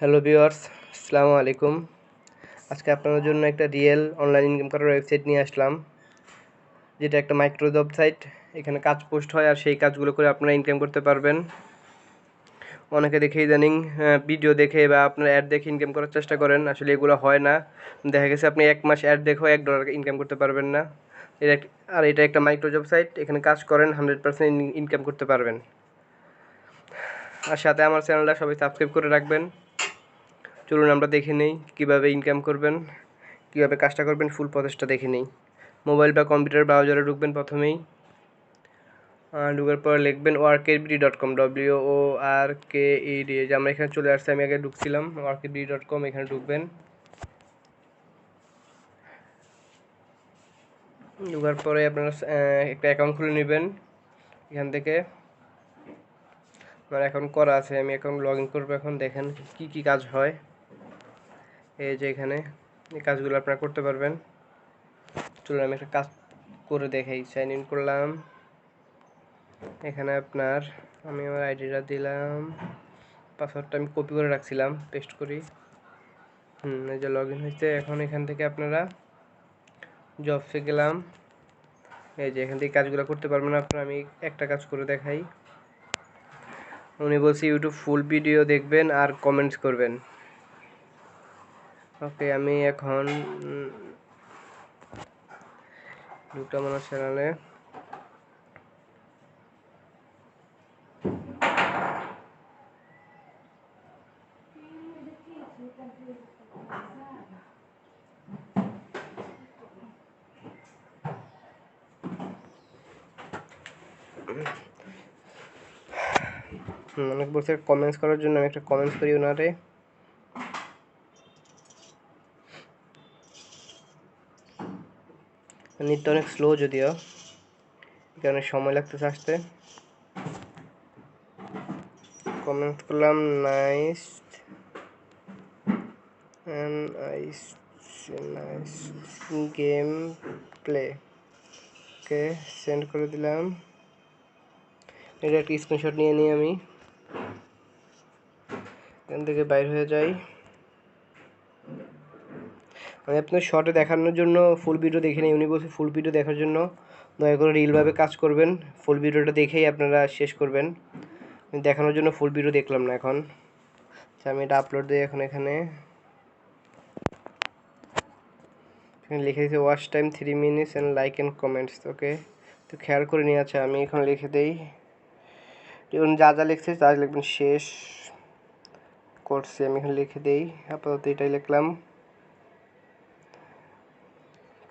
Hello viewers, আসসালামু আলাইকুম। আজকে আপনাদের জন্য একটা রিয়েল অনলাইন ইনকাম করার ওয়েবসাইট নিয়ে আসলাম, যেটা একটা মাইক্রো জব সাইট। এখানে কাজ পোস্ট হয় আর সেই কাজগুলো করে আপনারা ইনকাম করতে পারবেন। অনেকে দেখে ইদানিং ভিডিও দেখে বা আপনার অ্যাড দেখে ইনকাম করার চেষ্টা করেন, আসলে এগুলো হয় না। দেখা গেছে আপনি এক মাস অ্যাড দেখেও $1 ইনকাম করতে পারবেন না। এটা একটা মাইক্রো জব সাইট, এখানে কাজ করেন 100% ইনকাম করতে পারবেন। আর সাথে আমার চ্যানেলটা সবাই সাবস্ক্রাইব করে রাখবেন। চলুন আমরা দেখে নেই কীভাবে ইনকাম করবেন, কীভাবে কাজটা করবেন, ফুল প্রসেসটা দেখে নেই। মোবাইল বা কম্পিউটার ব্রাউজারে ঢুকবেন প্রথমেই। ঢুকার পর লিখবেন workedbd.com, WORKED, যে আমরা এখানে চলে আসছি, আমি আগে ঢুকছিলাম workedbd.com। এখানে ঢুকবেন। ঢুকার পরে আপনারা একটা অ্যাকাউন্ট খুলে নেবেন। এখান থেকে আমার অ্যাকাউন্ট করা আছে, আমি অ্যাকাউন্ট লগ ইন করবো। এখন দেখেন কি কি কাজ হয়। এই যে এখানে এই কাজগুলো আপনারা করতে পারবেন। চলুন আমি একটা কাজ করে দেখাই। সাইন ইন করলাম। এখানে আপনার আমি আমার আইডিটা দিলাম, পাসওয়ার্ডটা আমি কপি করে রাখছিলাম, পেস্ট করি। এই যে লগ ইন হয়েছে। এখন এখান থেকে আপনারা জবসে গেলাম। এই যে এখান থেকে কাজগুলো করতে পারবেন আপনারা। আমি একটা কাজ করে দেখাই। উনি বলছি ইউটিউব ফুল ভিডিও দেখবেন আর কমেন্টস করবেন। ওকে, আমি এখন ঢুকলাম আমার চ্যানেলে। অনেক বলছে কমেন্টস করার জন্য, আমি একটা কমেন্টস করি ওনারে। নেটটা অনেক স্লো, যদিও এখানে সময় লাগতেছে আসতে। কমেন্ট করলাম নাইস গেম প্লে। ওকে, সেন্ড করে দিলাম। এটা একটা স্ক্রিনশট নিয়ে নিই আমি, এখান থেকে বাইর হয়ে যাই। আমি আপনার শর্টে দেখানোর জন্য ফুল ভিডিও দেখে নিই। উনি বলছে ফুল ভিডিও দেখার জন্য দয়া করে রিলভাবে কাজ করবেন, ফুল ভিডিওটা দেখেই আপনারা শেষ করবেন। আমি দেখানোর জন্য ফুল ভিডিও দেখলাম না। এখন আমি এটা আপলোড দিই। এখন এখানে লিখে দিয়েছি watch time 3 minutes and like and comments. Okay, তো খেয়াল করে নিয়ে আছে। আমি এখন লিখে দিই, যা যা লিখছে তা লিখবেন, শেষ করছি। আমি এখানে লিখে দিই, আপাতত এটাই লিখলাম।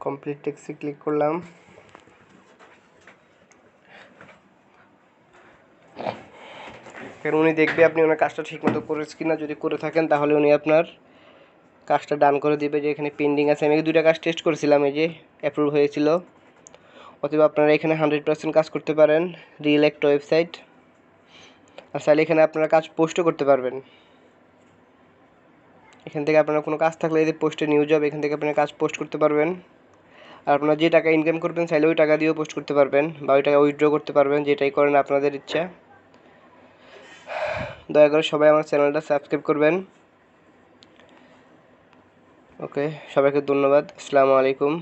কমপ্লিট টেক্সটে ক্লিক করলাম। কারণ উনি দেখবে আপনি ওনার কাজটা ঠিকমতো করেছেন কিনা। যদি করে থাকেন তাহলে উনি আপনার কাজটা ডান করে দিবে। যে এখানে পেন্ডিং আছে, আমি 2টা কাজ টেস্ট করেছিলাম, এই যে অ্যাপ্রুভ হয়েছিল। অথবা আপনারা এখানে 100% কাজ করতে পারেন। রিয়েল একটা ওয়েবসাইট। আর চাইলে এখানে আপনারা কাজ পোস্টও করতে পারবেন। এখান থেকে আপনারা কোনো কাজ থাকলে এই যে পোস্টে নিউ জব, এখান থেকে আপনারা কাজ পোস্ট করতে পারবেন। আর আপনারা যে টাকা ইনকাম করবেন চাইলে ওই টাকা দিয়েও পোস্ট করতে পারবেন, বা ওই টাকা উইথড্র করতে পারবেন, যেটাই করেন আপনাদের ইচ্ছা। দয়া করে সবাই আমার চ্যানেলটা সাবস্ক্রাইব করবেন। ওকে, সবাইকে ধন্যবাদ। আসসালামু আলাইকুম।